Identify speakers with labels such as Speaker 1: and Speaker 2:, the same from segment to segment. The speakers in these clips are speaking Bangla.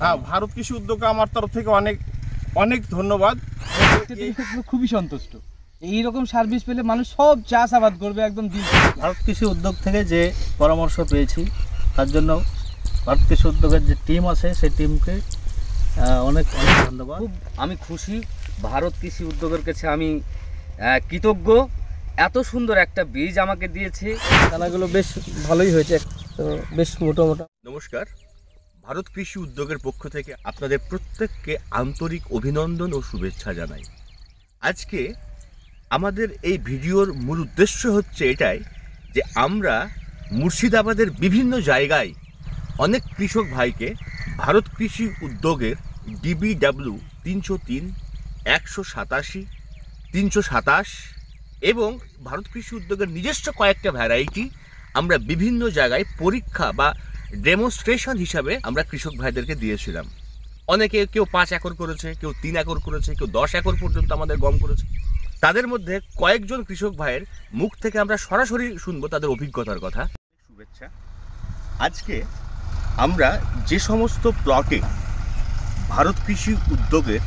Speaker 1: হ্যাঁ, ভারত কৃষি উদ্যোগে আমার তরফ থেকে অনেক অনেক ধন্যবাদ।
Speaker 2: খুবই সন্তুষ্ট। এইরকম সার্ভিস পেলে মানুষ সব চাষাবাদ করবে একদম দিল।
Speaker 3: ভারত কৃষি উদ্যোগ থেকে যে পরামর্শ পেয়েছি তার জন্য ভারত কৃষি উদ্যোগের যে টিম আছে সেই টিমকে অনেক অনেক ধন্যবাদ।
Speaker 4: আমি খুশি, ভারত কৃষি উদ্যোগের কাছে আমি কৃতজ্ঞ। এত সুন্দর একটা বীজ আমাকে দিয়েছে।
Speaker 2: দানাগুলো বেশ ভালোই হয়েছে, তো বেশ মোটা মোটা।
Speaker 5: নমস্কার, ভারত কৃষি উদ্যোগের পক্ষ থেকে আপনাদের প্রত্যেককে আন্তরিক অভিনন্দন ও শুভেচ্ছা জানাই। আজকে আমাদের এই ভিডিওর মূল উদ্দেশ্য হচ্ছে এটাই যে আমরা মুর্শিদাবাদের বিভিন্ন জায়গায় অনেক কৃষক ভাইকে ভারত কৃষি উদ্যোগের DBW 303, 187, 327 এবং ভারত কৃষি উদ্যোগের নিজস্ব কয়েকটা ভ্যারাইটি আমরা বিভিন্ন জায়গায় পরীক্ষা বা ডেমনস্ট্রেশন হিসাবে আমরা কৃষক ভাইদেরকে দিয়েছিলাম। অনেকে কেউ 5 একর করেছে, কেউ 3 একর করেছে, কেউ 10 একর পর্যন্ত আমাদের গম করেছে। তাদের মধ্যে কয়েকজন কৃষক ভাইয়ের মুখ থেকে আমরা সরাসরি শুনবো তাদের অভিজ্ঞতার কথা। শুভেচ্ছা। আজকে আমরা যে সমস্ত প্লটে ভারত কৃষি উদ্যোগের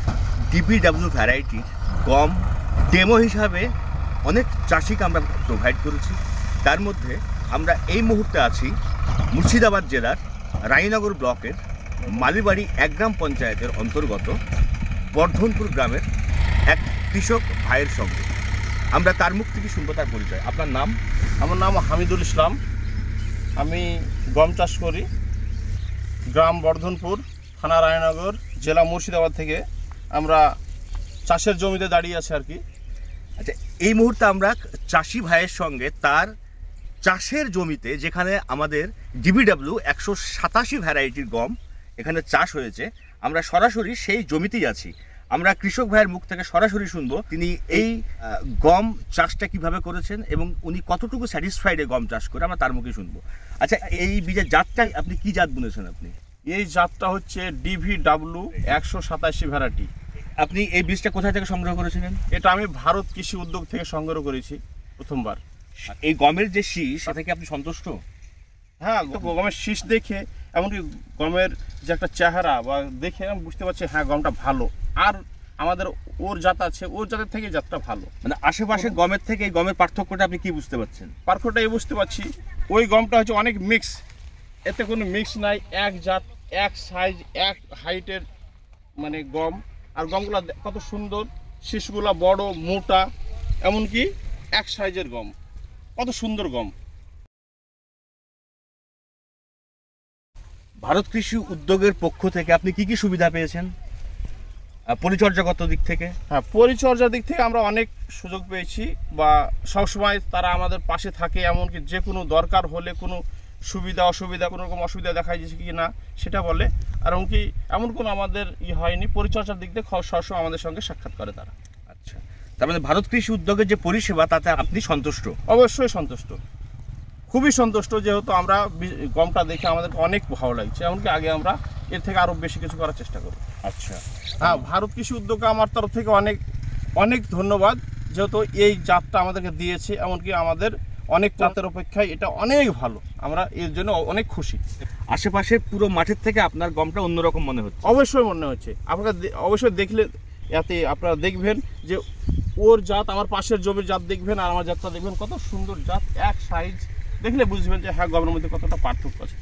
Speaker 5: DBW ভ্যারাইটির গম ডেমো হিসাবে অনেক চাষিকে আমরা প্রোভাইড করেছি, তার মধ্যে আমরা এই মুহূর্তে আছি মুর্শিদাবাদ জেলার রানীনগর ব্লকের মালিবাড়ি 1 গ্রাম পঞ্চায়েতের অন্তর্গত বর্ধনপুর গ্রামের এক কৃষক ভাইয়ের সঙ্গে। আমরা তার মুখ থেকে শুনবো তার পরিচয়। আপনার নাম?
Speaker 1: আমার নাম হামিদুল ইসলাম। আমি গম চাষ করি, গ্রাম বর্ধনপুর, থানা রায়নগর, জেলা মুর্শিদাবাদ থেকে। আমরা চাষের জমিতে দাঁড়িয়ে আছি আর কি।
Speaker 5: আচ্ছা, এই মুহূর্তে আমরা চাষি ভাইয়ের সঙ্গে তার চাষের জমিতে, যেখানে আমাদের DBW 187 ভ্যারাইটির গম এখানে চাষ হয়েছে, আমরা সরাসরি সেই জমিতেই আছি। আমরা কৃষক ভাইয়ের মুখ থেকে সরাসরি শুনবো তিনি এই গম চাষটা কিভাবে করেছেন এবং উনি কতটুকু স্যাটিসফাইড গম চাষ করে, আমরা তার মুখে শুনবো। আচ্ছা, এই বীজের জাতটা আপনি কি জাত বুনেছেন? আপনি
Speaker 1: এই জাতটা হচ্ছে DBW 187 ভ্যারাইটি।
Speaker 5: আপনি এই বীজটা কোথায় থেকে সংগ্রহ করেছিলেন?
Speaker 1: এটা আমি ভারত কৃষি উদ্যোগ থেকে সংগ্রহ করেছি প্রথমবার।
Speaker 5: এই গমের যে শীষ, তা থেকে আপনি সন্তুষ্ট?
Speaker 1: হ্যাঁ, গমের শীষ দেখে, এমনকি গমের যে একটা চেহারা বা দেখে আমি বুঝতে পারছি হ্যাঁ গমটা ভালো। আর আমাদের ওর জাত আছে, ওর জাতের থেকে জাতটা ভালো।
Speaker 5: মানে আশেপাশে গমের থেকে এই গমের পার্থক্যটা আপনি কি বুঝতে পারছেন?
Speaker 1: পার্থক্যটা এই বুঝতে পারছি, ওই গমটা হচ্ছে অনেক মিক্স, এতে কোনো মিক্স নাই, এক জাত, এক সাইজ, এক হাইটের মানে গম। আর গমগুলো কত সুন্দর, শীষগুলা বড় মোটা, এমনকি এক সাইজের গম, কত সুন্দর গম।
Speaker 5: ভারত কৃষি উদ্যোগের পক্ষ থেকে আপনি কি কি সুবিধা পেয়েছেন পরিচর্যাগত দিক থেকে?
Speaker 1: হ্যাঁ, পরিচর্যার দিক থেকে আমরা অনেক সুযোগ পেয়েছি, বা সবসময় তারা আমাদের পাশে থাকে। এমনকি যে কোনো দরকার হলে, কোনো সুবিধা অসুবিধা, কোনো রকম অসুবিধা দেখা যাচ্ছে কি না সেটা বলে। আর এমনকি এমন কোনো আমাদের হয়নি, পরিচর্যার দিক দিয়ে সবসময় আমাদের সঙ্গে সাক্ষাৎ করে তারা।
Speaker 5: আচ্ছা, তার মানে ভারত কৃষি উদ্যোগের যে পরিষেবা তাতে আপনি সন্তুষ্ট?
Speaker 1: অবশ্যই সন্তুষ্ট, খুবই সন্তুষ্ট। যেহেতু আমরা গমটা দেখে আমাদের অনেক ভালো লাগছে, এমনকি আগে আমরা এর থেকে আরও বেশি কিছু করার চেষ্টা করব।
Speaker 5: আচ্ছা,
Speaker 1: হ্যাঁ, ভারত কৃষি উদ্যোগে আমার তরফ থেকে অনেক অনেক ধন্যবাদ, যেহেতু এই জাতটা আমাদেরকে দিয়েছে। এমনকি আমাদের অনেক জাতের অপেক্ষায় এটা অনেক ভালো, আমরা এর জন্য অনেক খুশি।
Speaker 5: আশেপাশে পুরো মাঠের থেকে আপনার গমটা অন্যরকম মনে হচ্ছে?
Speaker 1: অবশ্যই মনে হচ্ছে, আপনারা অবশ্যই দেখলে এতে আপনারা দেখবেন যে ওর জাত, আমার পাশের জমির জাত দেখবেন আর আমার জাতটা দেখবেন, কত সুন্দর জাত, এক সাইজ, দেখলে বুঝবেন যে হ্যাঁ গমের মধ্যে কতটা পার্থক্য আছে।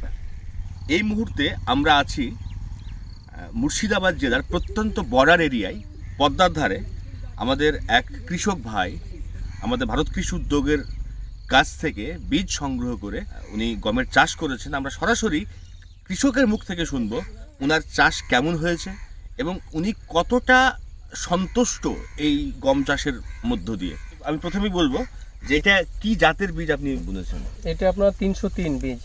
Speaker 5: এই মুহূর্তে আমরা আছি মুর্শিদাবাদ জেলার প্রত্যন্ত বর্ডার এরিয়ায়, পদ্মার ধারে। আমাদের এক কৃষক ভাই আমাদের ভারত কৃষি উদ্যোগের কাছ থেকে বীজ সংগ্রহ করে উনি গমের চাষ করেছেন। আমরা সরাসরি কৃষকের মুখ থেকে শুনবো ওনার চাষ কেমন হয়েছে এবং উনি কতটা সন্তুষ্ট এই গম চাষের মধ্য দিয়ে। আমি প্রথমেই বলবো যে এটা কি জাতের বীজ আপনি বুনেছেন?
Speaker 2: এটা আপনার 303 বীজ।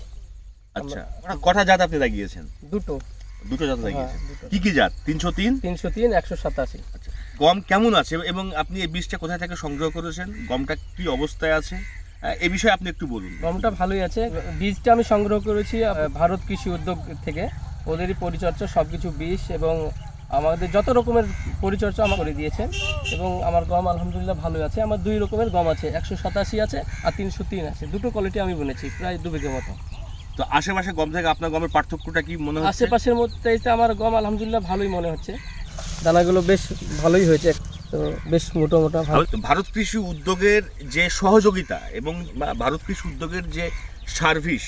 Speaker 5: আচ্ছা, কটা জাত আপনি লাগিয়েছেন? দুটো জাত লাগিয়েছেন। কি কি জাত? 303,
Speaker 2: 187।
Speaker 5: আচ্ছা, গম কেমন আছে এবং আপনি এই বীজটা কোথা থেকে সংগ্রহ করেছেন? গমটা কি অবস্থায় আছে এই বিষয়ে আপনি একটু বলুন।
Speaker 2: গমটা ভালোই আছে। বীজটা আমি সংগ্রহ করেছি ভারত কৃষি উদ্যোগ থেকে, ওদেরই পরিচর্যা সবকিছু বীজ এবং আমাদের যত রকমের পরিচর্যা আমার করে দিয়েছেন। এবং আমার গম আলহামদুলিল্লাহ ভালোই আছে। আমার 2 রকমের গম আছে, 187 আছে আর 303 আছে। দুটো কোয়ালিটি আমি বুনেছি, প্রায় 2 বিঘা মতো।
Speaker 5: তো আশেপাশে গম থেকে আপনার গমের পার্থক্যটা কি মনে হচ্ছে?
Speaker 2: আশেপাশের মধ্যে এসে আমার গম আলহামদুলিল্লাহ ভালোই মনে হচ্ছে, দানাগুলো বেশ ভালোই হয়েছে, তো বেশ মোটা মোটা ভালো।
Speaker 5: ভারত কৃষি উদ্যোগের যে সহযোগিতা এবং ভারত কৃষি উদ্যোগের যে সার্ভিস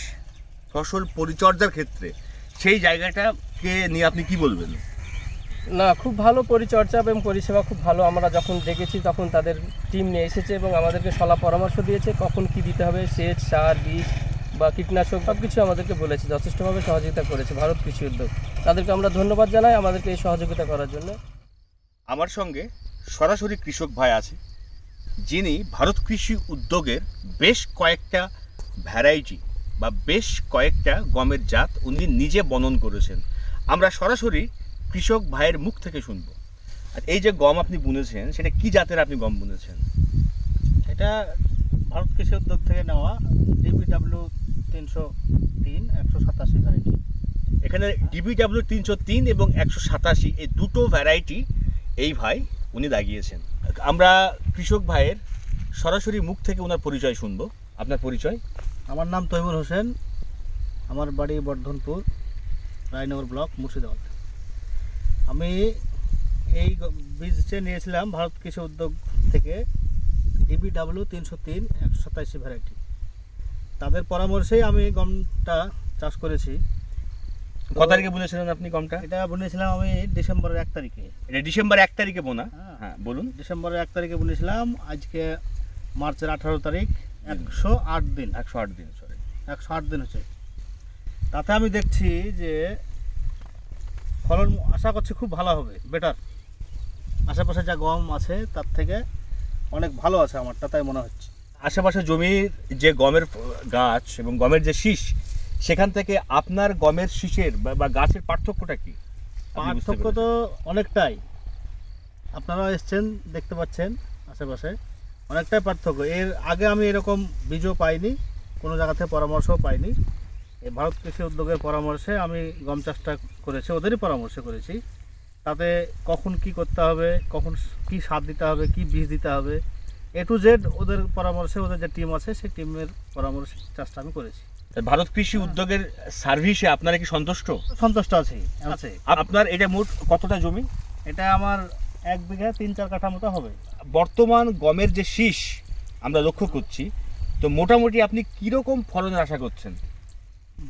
Speaker 5: ফসল পরিচর্যার ক্ষেত্রে, সেই জায়গাটাকে নিয়ে আপনি কি বলবেন?
Speaker 2: না, খুব ভালো পরিচর্যা এবং পরিষেবা খুব ভালো। আমরা যখন দেখেছি তখন তাদের টিম নিয়ে এসেছে এবং আমাদেরকে সলা পরামর্শ দিয়েছে কখন কি দিতে হবে, সেচ, সার, বীজ বা কীটনাশক সব কিছু আমাদেরকে বলেছে, যথেষ্টভাবে সহযোগিতা করেছে ভারত কৃষি উদ্যোগ। তাদেরকে আমরা ধন্যবাদ জানাই আমাদেরকে এই সহযোগিতা করার জন্য।
Speaker 5: আমার সঙ্গে সরাসরি কৃষক ভাই আছে, যিনি ভারত কৃষি উদ্যোগের বেশ কয়েকটা ভ্যারাইটি বা বেশ কয়েকটা গমের জাত উনি নিজে বনন করেছেন। আমরা সরাসরি কৃষক ভাইয়ের মুখ থেকে শুনবো। আর এই যে গম আপনি বুনেছেন, সেটা কি জাতের আপনি গম বুনেছেন?
Speaker 3: এটা ভারত কৃষি উদ্যোগ থেকে নেওয়া DBW 303 187 ভ্যারাইটি।
Speaker 5: এখানে DBW 303 এবং 187 এই দুটো ভ্যারাইটি এই ভাই উনি লাগিয়েছেন। আমরা কৃষক ভাইয়ের সরাসরি মুখ থেকে ওনার পরিচয় শুনবো। আপনার পরিচয়?
Speaker 3: আমার নাম তৈমুর হোসেন, আমার বাড়ি বর্ধনপুর, রায়নগর ব্লক, মুর্শিদাবাদ। আমি এই বীজটা নিয়েছিলাম ভারত কৃষি উদ্যোগ থেকে, DBW 303 187 ভ্যারাইটি। তাদের পরামর্শেই আমি গমটা চাষ করেছি।
Speaker 5: কত তারিখে বুনেছিলেন আপনি গমটা?
Speaker 3: এটা বুনেছিলাম আমি ডিসেম্বরের 1 তারিখে।
Speaker 5: এটা ডিসেম্বর 1 তারিখে বোনা? হ্যাঁ, বলুন।
Speaker 3: ডিসেম্বরের 1 তারিখে বুনেছিলাম, আজকে মার্চের 18 তারিখ, 108 দিন।
Speaker 5: 108 দিন, সরি
Speaker 3: 108 দিন হচ্ছে। তাতে আমি দেখছি যে ফলন আশা করছি খুব ভালো হবে, বেটার। আশেপাশে যা গম আছে তার থেকে অনেক ভালো আছে আমারটা, তাই মনে হচ্ছে।
Speaker 5: আশেপাশে জমির যে গমের গাছ এবং গমের যে শীষ, সেখান থেকে আপনার গমের শীষের বা গাছের পার্থক্যটা কি?
Speaker 3: পার্থক্য তো অনেকটাই, আপনারা এসছেন দেখতে পাচ্ছেন আশেপাশে অনেকটাই পার্থক্য। এর আগে আমি এরকম বীজও পাইনি, কোনো জায়গা থেকে পরামর্শও পাইনি। এই ভারত কৃষি উদ্যোগের পরামর্শে আমি গম চাষটা করেছি, ওদেরই পরামর্শ করেছি। তাতে কখন কি করতে হবে, কখন কি সার দিতে হবে, কি বীজ দিতে হবে, A to Z ওদের পরামর্শে, ওদের যে টিম আছে সেই টিমের পরামর্শে চাষটা আমি করেছি।
Speaker 5: ভারত কৃষি উদ্যোগের সার্ভিসে আপনারা কি সন্তুষ্ট?
Speaker 3: সন্তুষ্ট আছি।
Speaker 5: আপনার এটা মোট কতটা জমি?
Speaker 3: এটা আমার 1 বিঘা 3-4 কাঠা মতো হবে।
Speaker 5: বর্তমান গমের যে শীষ আমরা লক্ষ্য করছি, তো মোটামুটি আপনি কিরকম ফলনের আশা করছেন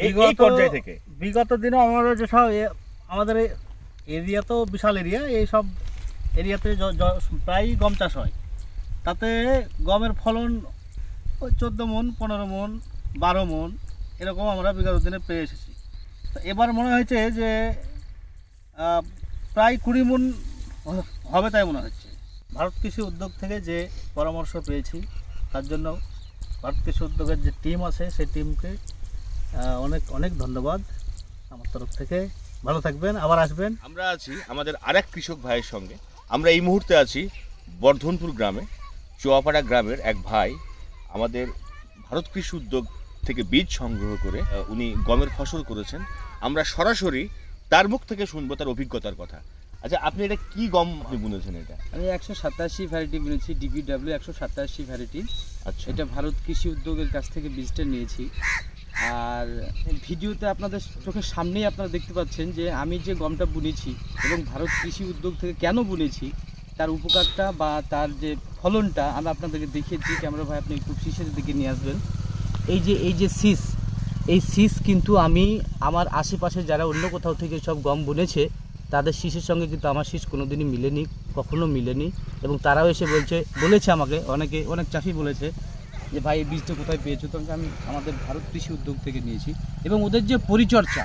Speaker 5: এই পর্যায় থেকে?
Speaker 3: বিগত দিনে আমরা যেসব আমাদের এরিয়া তো বিশাল এরিয়া, এই সব এরিয়াতে প্রায় গম চাষ হয়। তাতে গমের ফলন ওই 14 মণ, 15 মণ, 12 মণ এরকম আমরা বিগত দিনে পেয়ে এসেছি। তো এবার মনে হয়েছে যে প্রায় 20 মণ হবে, তাই মনে হচ্ছে। ভারত কৃষি উদ্যোগ থেকে যে পরামর্শ পেয়েছি তার জন্য ভারত কৃষি উদ্যোগের যে টিম আছে সেই টিমকে অনেক অনেক ধন্যবাদ আমার তরফ থেকে। ভালো থাকবেন, আবার আসবেন।
Speaker 5: আমরা আছি আমাদের আরেক কৃষক ভাইয়ের সঙ্গে। আমরা এই মুহূর্তে আছি বর্ধনপুর গ্রামে, চুয়াপাড়া গ্রামের এক ভাই আমাদের ভারত কৃষি উদ্যোগ থেকে বীজ সংগ্রহ করে উনি গমের ফসল করেছেন। আমরা সরাসরি তার মুখ থেকে শুনবো তার অভিজ্ঞতার কথা। আচ্ছা, আপনি এটা কি গম আপনি বুনেছেন? এটা
Speaker 6: আমি 187 ভ্যারাইটি বুনেছি, DBW 187 ভ্যারাইটি।
Speaker 5: আচ্ছা,
Speaker 6: এটা ভারত কৃষি উদ্যোগের কাছ থেকে বীজটা নিয়েছি। আর ভিডিওতে আপনাদের চোখের সামনেই আপনারা দেখতে পাচ্ছেন যে আমি যে গমটা বুনেছি এবং ভারত কৃষি উদ্যোগ থেকে কেন বুনেছি তার উপকারটা বা তার যে ফলনটা আমি আপনাদেরকে দেখিয়েছি। ক্যামেরা ভাই আপনি একটু শীষের দিকে নিয়ে আসবেন। এই যে শীষ, এই শীষ কিন্তু আমি আমার আশেপাশে যারা অন্য কোথাও থেকে সব গম বুনেছে তাদের শীষের সঙ্গে কিন্তু আমার শীষ কোনোদিনই মিলেনি, কখনো মিলেনি। এবং তারাও এসে বলেছে আমাকে, অনেক চাষি বলেছে যে ভাই এই বীজটা কোথায় পেয়েছো? তো আমি আমাদের ভারত কৃষি উদ্যোগ থেকে নিয়েছি। এবং ওদের যে পরিচর্যা,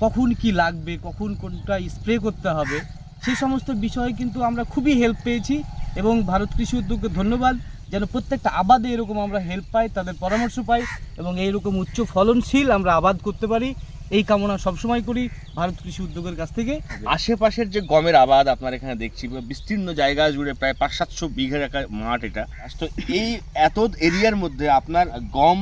Speaker 6: কখন কি লাগবে, কখন কোনটা স্প্রে করতে হবে, সেই সমস্ত বিষয়ে কিন্তু আমরা খুবই হেল্প পেয়েছি। এবং ভারত কৃষি উদ্যোগকে ধন্যবাদ, যেন প্রত্যেকটা আবাদে এরকম আমরা হেল্প পাই, তাদের পরামর্শ পাই এবং এইরকম উচ্চ ফলনশীল আমরা আবাদ করতে পারি, এই কামনা সবসময় করি ভারত কৃষি উদ্যোগের কাছ থেকে।
Speaker 5: আশেপাশের যে গমের আবাদ আপনার এখানে দেখছি, বিস্তীর্ণ জায়গা জুড়ে প্রায় 500-700 বিঘার একটা মাঠ এটা। তো এই এত এরিয়ার মধ্যে আপনার গম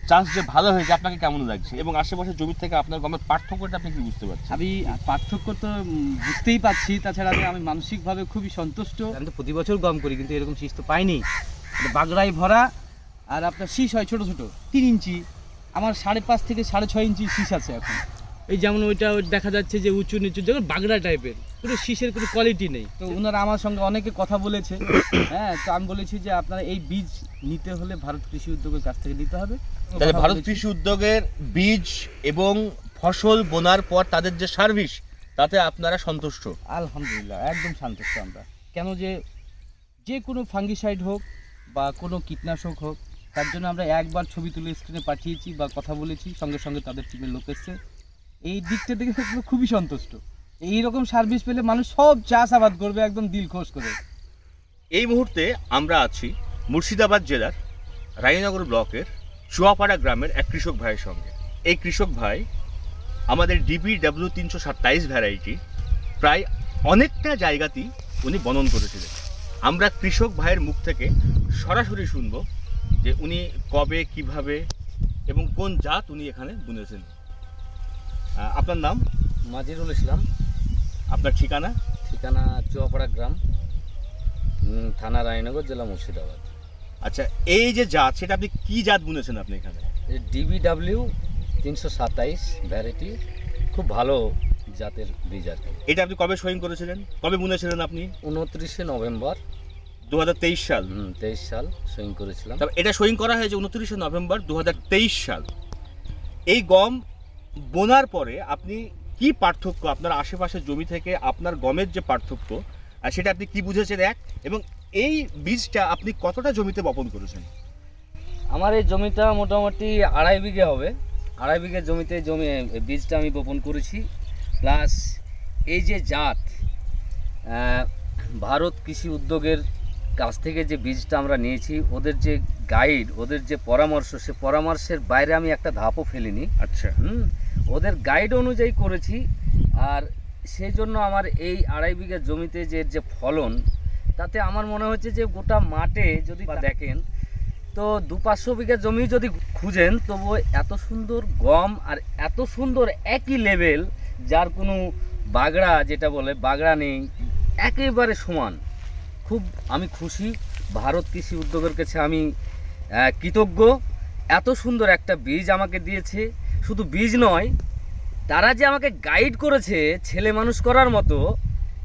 Speaker 5: চাষ যে ভালো হয়েছে, আপনাকে কেমন লাগছে? এবং আশেপাশের জমি থেকে আপনার গমের পার্থক্যটা আপনি কি বুঝতে পারছেন?
Speaker 6: আমি পার্থক্য তো বুঝতেই পারছি, তাছাড়া আমি মানসিকভাবে খুবই সন্তুষ্ট। আমি তো প্রতি বছর গম করি কিন্তু এরকম শীষ তো পাইনি। বাগড়ায় ভরা, আর আপনার শীষ হয় ছোট ছোট, 3 ইঞ্চি, আমার 5.5 থেকে 6.5 ইঞ্চি শীষ আছে এখন। এই যেমন ওইটা দেখা যাচ্ছে যে উঁচু নিচু যেমন বাগড়া টাইপের, পুরো শীষের কোনো কোয়ালিটি নেই। তো ওনারা আমার সঙ্গে অনেকে কথা বলেছে, হ্যাঁ, তো আমি বলেছি যে আপনারা এই বীজ নিতে হলে ভারত কৃষি উদ্যোগের কাছ থেকে নিতে হবে।
Speaker 5: তাহলে
Speaker 6: কথা
Speaker 5: ভারত
Speaker 6: বলেছি।
Speaker 5: কৃষি উদ্যোগের বীজ এবং ফসল বোনার পর তাদের যে সার্ভিস, তাতে আপনারা সন্তুষ্ট?
Speaker 6: আলহামদুলিল্লাহ একদম সন্তুষ্ট আমরা। কেন যে কোনো ফাঙ্গিসাইড হোক বা কোনো কীটনাশক হোক, তার জন্য আমরা একবার ছবি তুলে স্ক্রিনে পাঠিয়েছি বা কথা বলেছি, সঙ্গে সঙ্গে তাদের টিমের লোক এসছে। এই দিকটা দেখে আমরা খুবই সন্তুষ্ট। এইরকম সার্ভিস পেলে মানুষ সব চাষাবাদ করবে একদম দিল খোশ করে।
Speaker 5: এই মুহূর্তে আমরা আছি মুর্শিদাবাদ জেলার রানীনগর ব্লকের চুয়াপাড়া গ্রামের এক কৃষক ভাইয়ের সঙ্গে। এই কৃষক ভাই আমাদের DBW 327 ভ্যারাইটি প্রায় অনেকটা জায়গাতেই উনি বনন করেছিলেন। আমরা কৃষক ভাইয়ের মুখ থেকে সরাসরি শুনব যে উনি কবে, কিভাবে এবং কোন জাত উনি এখানে বুনেছেন। আপনার নাম?
Speaker 4: মাজিরুল ইসলাম।
Speaker 5: আপনার ঠিকানা?
Speaker 4: ঠিকানা চুয়াপাড়া গ্রাম, থানা রানীনগর, জেলা মুর্শিদাবাদ।
Speaker 5: আচ্ছা, এই যে জাত, সেটা আপনি কি জাত বুনেছেন আপনি এখানে?
Speaker 4: DBW 327 ভ্যারাইটি, খুব ভালো জাতের বীজ আর কি।
Speaker 5: এটা আপনি কবে সইং করেছিলেন, কবে বুনেছিলেন আপনি?
Speaker 4: 29শে নভেম্বর
Speaker 5: 2023 সাল।
Speaker 4: 23 সাল সইং করেছিলাম।
Speaker 5: তবে এটা সইং করা হয়েছে 29শে নভেম্বর 2023 সাল। এই গম বোনার পরে আপনি কি পার্থক্য আপনার আশেপাশের জমি থেকে আপনার গমের যে পার্থক্য, সেটা আপনি কি বুঝেছেন এক, এবং এই বীজটা আপনি কতটা জমিতে বপন করেছেন?
Speaker 4: আমার এই জমিটা মোটামুটি 2.5 বিঘে হবে। 2.5 বিঘে জমিতে বীজটা আমি বপন করেছি। প্লাস এই যে জাত, ভারত কৃষি উদ্যোগের কাছ থেকে যে বীজটা আমরা নিয়েছি, ওদের যে গাইড, ওদের যে পরামর্শ, সে পরামর্শের বাইরে আমি একটা ধাপও ফেলিনি।
Speaker 5: আচ্ছা,
Speaker 4: ওদের গাইড অনুযায়ী করেছি। আর সেই জন্য আমার এই 2.5 বিঘা জমিতে যে ফলন, তাতে আমার মনে হচ্ছে যে গোটা মাঠে যদি দেখেন তো 200-500 বিঘা জমি যদি খুঁজেন, তবু এত সুন্দর গম আর এত সুন্দর একই লেভেল, যার কোনো বাগড়া, যেটা বলে বাগড়া নেই, একেবারে সমান। খুব আমি খুশি। ভারত কৃষি উদ্যোগের কাছে আমি কৃতজ্ঞ। এত সুন্দর একটা বীজ আমাকে দিয়েছে। শুধু বীজ নয়, তারা যে আমাকে গাইড করেছে ছেলে মানুষ করার মতো,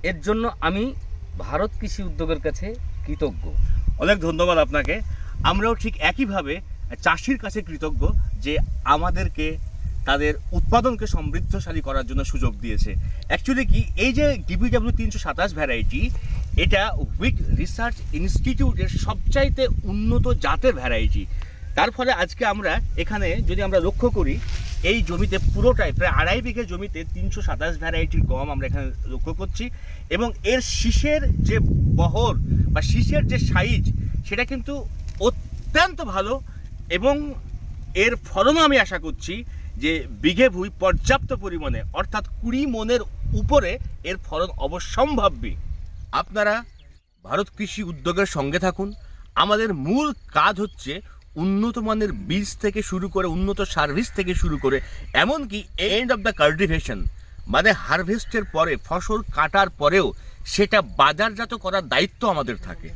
Speaker 4: এর জন্য আমি ভারত কৃষি উদ্যোগের কাছে কৃতজ্ঞ।
Speaker 5: অনেক ধন্যবাদ আপনাকে। আমরাও ঠিক একইভাবে চাষির কাছে কৃতজ্ঞ যে আমাদেরকে তাদের উৎপাদনকে সমৃদ্ধশালী করার জন্য সুযোগ দিয়েছে। অ্যাকচুয়ালি কি, এই যে DBW 327 ভ্যারাইটি, এটা হুইট রিসার্চ ইনস্টিটিউটের সবচাইতে উন্নত জাতের ভ্যারাইটি। তার ফলে আজকে আমরা এখানে যদি আমরা লক্ষ্য করি, এই জমিতে পুরোটাই প্রায় 2.5 বিঘে জমিতে 327 ভ্যারাইটির গম আমরা এখানে লক্ষ্য করছি, এবং এর শীষের যে বহর বা শীষের যে সাইজ, সেটা কিন্তু অত্যন্ত ভালো, এবং এর ফলনও আমি আশা করছি যে বিঘে ভুঁই পর্যাপ্ত পরিমাণে, অর্থাৎ 20 মনের উপরে এর ফলন অবশ্যম্ভাবী। আপনারা ভারত কৃষি উদ্যোগের সঙ্গে থাকুন। আমাদের মূল কাজ হচ্ছে উন্নত মানের বীজ থেকে শুরু করে, উন্নত সার্ভিস থেকে শুরু করে, এমনকি এন্ড অফ দ্য কাল্টিভেশন, মানে হারভেস্টের পরে, ফসল কাটার পরেও সেটা বাজারজাত করার দায়িত্ব আমাদের থাকে।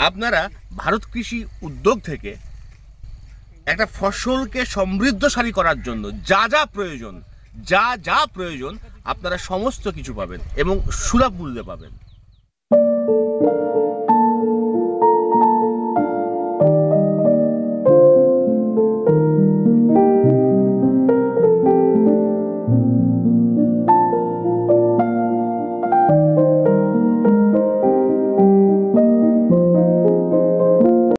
Speaker 5: আপনারা ভারত কৃষি উদ্যোগ থেকে একটা ফসলকে সমৃদ্ধশালী করার জন্য যা যা প্রয়োজন আপনারা সমস্ত কিছু পাবেন এবং সুলভ মূল্যে পাবেন।